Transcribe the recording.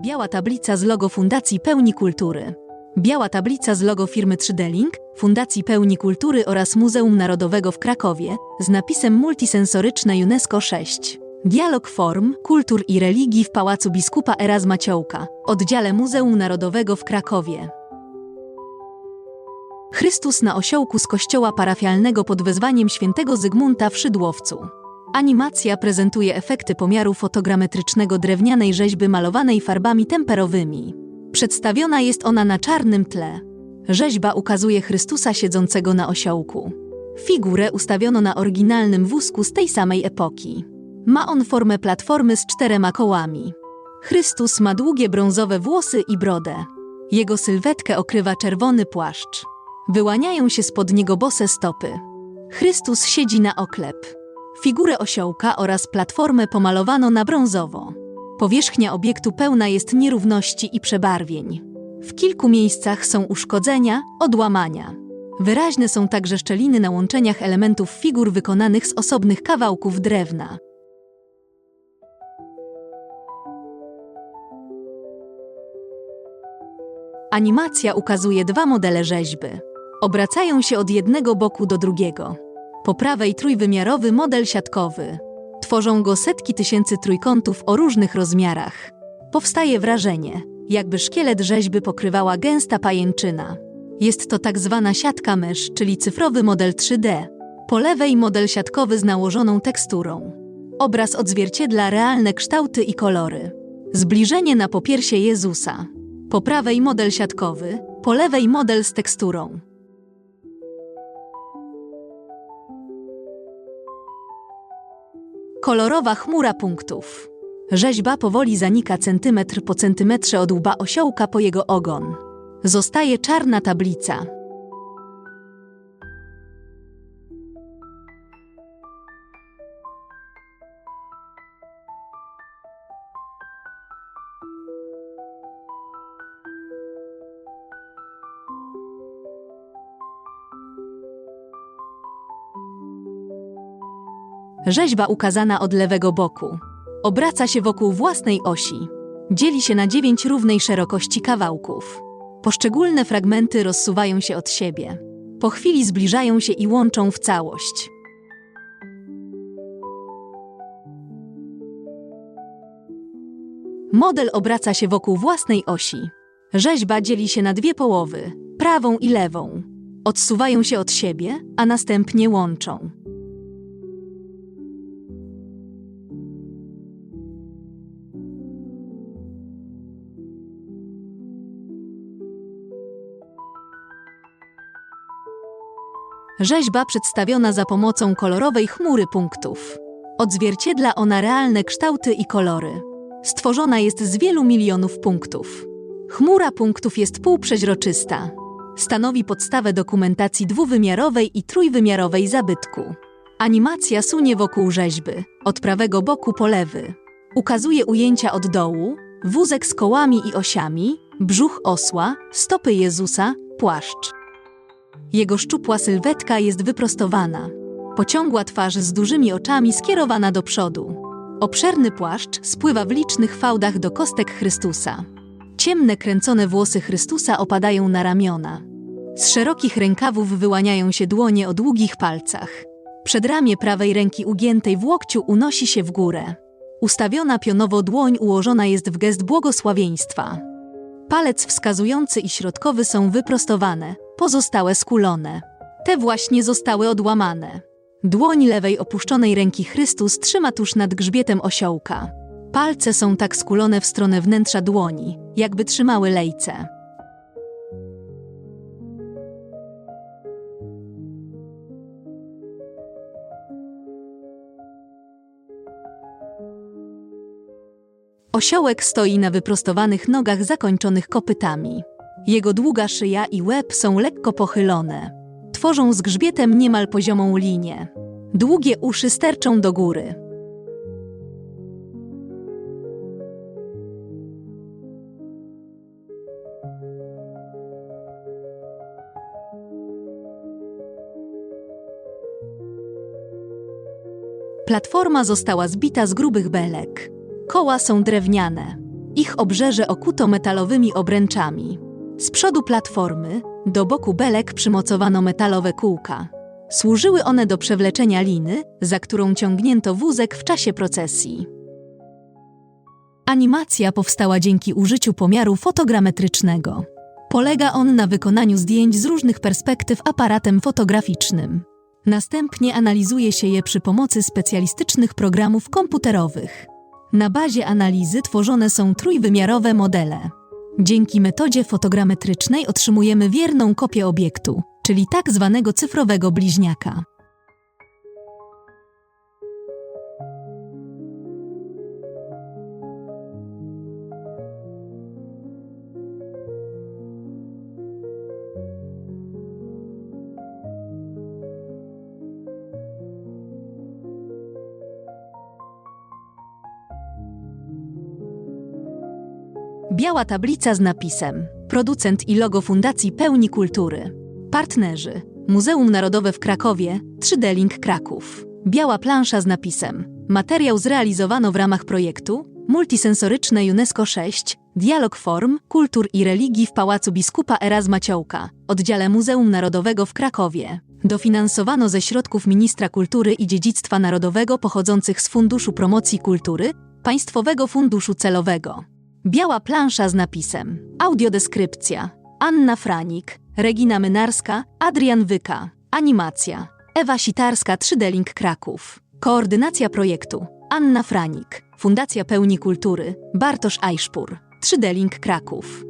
Biała tablica z logo Fundacji Pełni Kultury. Biała tablica z logo firmy 3D Link, Fundacji Pełni Kultury oraz Muzeum Narodowego w Krakowie z napisem multisensoryczne UNESCO 6. Dialog form, kultur i religii w Pałacu Biskupa Erazma Ciołka, oddziale Muzeum Narodowego w Krakowie. Chrystus na osiołku z kościoła parafialnego pod wezwaniem świętego Zygmunta w Szydłowcu. Animacja prezentuje efekty pomiaru fotogrametrycznego drewnianej rzeźby malowanej farbami temperowymi. Przedstawiona jest ona na czarnym tle. Rzeźba ukazuje Chrystusa siedzącego na osiołku. Figurę ustawiono na oryginalnym wózku z tej samej epoki. Ma on formę platformy z 4 kołami. Chrystus ma długie brązowe włosy i brodę. Jego sylwetkę okrywa czerwony płaszcz. Wyłaniają się spod niego bose stopy. Chrystus siedzi na oklep. Figurę osiołka oraz platformę pomalowano na brązowo. Powierzchnia obiektu pełna jest nierówności i przebarwień. W kilku miejscach są uszkodzenia, odłamania. Wyraźne są także szczeliny na łączeniach elementów figur wykonanych z osobnych kawałków drewna. Animacja ukazuje 2 modele rzeźby. Obracają się od jednego boku do drugiego. Po prawej trójwymiarowy model siatkowy. Tworzą go setki tysięcy trójkątów o różnych rozmiarach. Powstaje wrażenie, jakby szkielet rzeźby pokrywała gęsta pajęczyna. Jest to tak zwana siatka mysz, czyli cyfrowy model 3D. Po lewej model siatkowy z nałożoną teksturą. Obraz odzwierciedla realne kształty i kolory. Zbliżenie na popiersie Jezusa. Po prawej model siatkowy, po lewej model z teksturą. Kolorowa chmura punktów. Rzeźba powoli zanika centymetr po centymetrze od łba osiołka po jego ogon. Zostaje czarna tablica. Rzeźba ukazana od lewego boku. Obraca się wokół własnej osi. Dzieli się na 9 równej szerokości kawałków. Poszczególne fragmenty rozsuwają się od siebie. Po chwili zbliżają się i łączą w całość. Model obraca się wokół własnej osi. Rzeźba dzieli się na 2 połowy, prawą i lewą. Odsuwają się od siebie, a następnie łączą. Rzeźba przedstawiona za pomocą kolorowej chmury punktów. Odzwierciedla ona realne kształty i kolory. Stworzona jest z wielu milionów punktów. Chmura punktów jest półprzeźroczysta. Stanowi podstawę dokumentacji dwuwymiarowej i trójwymiarowej zabytku. Animacja sunie wokół rzeźby, od prawego boku po lewy. Ukazuje ujęcia od dołu, wózek z kołami i osiami, brzuch osła, stopy Jezusa, płaszcz. Jego szczupła sylwetka jest wyprostowana. Pociągła twarz z dużymi oczami skierowana do przodu. Obszerny płaszcz spływa w licznych fałdach do kostek Chrystusa. Ciemne, kręcone włosy Chrystusa opadają na ramiona. Z szerokich rękawów wyłaniają się dłonie o długich palcach. Przedramię prawej ręki ugiętej w łokciu unosi się w górę. Ustawiona pionowo dłoń ułożona jest w gest błogosławieństwa. Palec wskazujący i środkowy są wyprostowane, pozostałe skulone. Te właśnie zostały odłamane. Dłoń lewej opuszczonej ręki Chrystus trzyma tuż nad grzbietem osiołka. Palce są tak skulone w stronę wnętrza dłoni, jakby trzymały lejce. Osiołek stoi na wyprostowanych nogach zakończonych kopytami. Jego długa szyja i łeb są lekko pochylone. Tworzą z grzbietem niemal poziomą linię. Długie uszy sterczą do góry. Platforma została zbita z grubych belek. Koła są drewniane. Ich obrzeże okuto metalowymi obręczami. Z przodu platformy, do boku belek przymocowano metalowe kółka. Służyły one do przewleczenia liny, za którą ciągnięto wózek w czasie procesji. Animacja powstała dzięki użyciu pomiaru fotogrametrycznego. Polega on na wykonaniu zdjęć z różnych perspektyw aparatem fotograficznym. Następnie analizuje się je przy pomocy specjalistycznych programów komputerowych. Na bazie analizy tworzone są trójwymiarowe modele. Dzięki metodzie fotogrametrycznej otrzymujemy wierną kopię obiektu, czyli tak zwanego cyfrowego bliźniaka. Biała tablica z napisem producent i logo Fundacji Pełni Kultury. Partnerzy: Muzeum Narodowe w Krakowie, 3D Link Kraków. Biała plansza z napisem materiał zrealizowano w ramach projektu multisensoryczne UNESCO 6, Dialog Form, Kultur i Religii w Pałacu Biskupa Erazma Ciołka, oddziale Muzeum Narodowego w Krakowie. Dofinansowano ze środków Ministra Kultury i Dziedzictwa Narodowego pochodzących z Funduszu Promocji Kultury, Państwowego Funduszu Celowego. Biała plansza z napisem audiodeskrypcja: Anna Franik, Regina Mynarska, Adrian Wyka. Animacja: Ewa Sitarska, 3D Link Kraków. Koordynacja projektu: Anna Franik, Fundacja Pełni Kultury, Bartosz Ajszpur, 3D Link Kraków.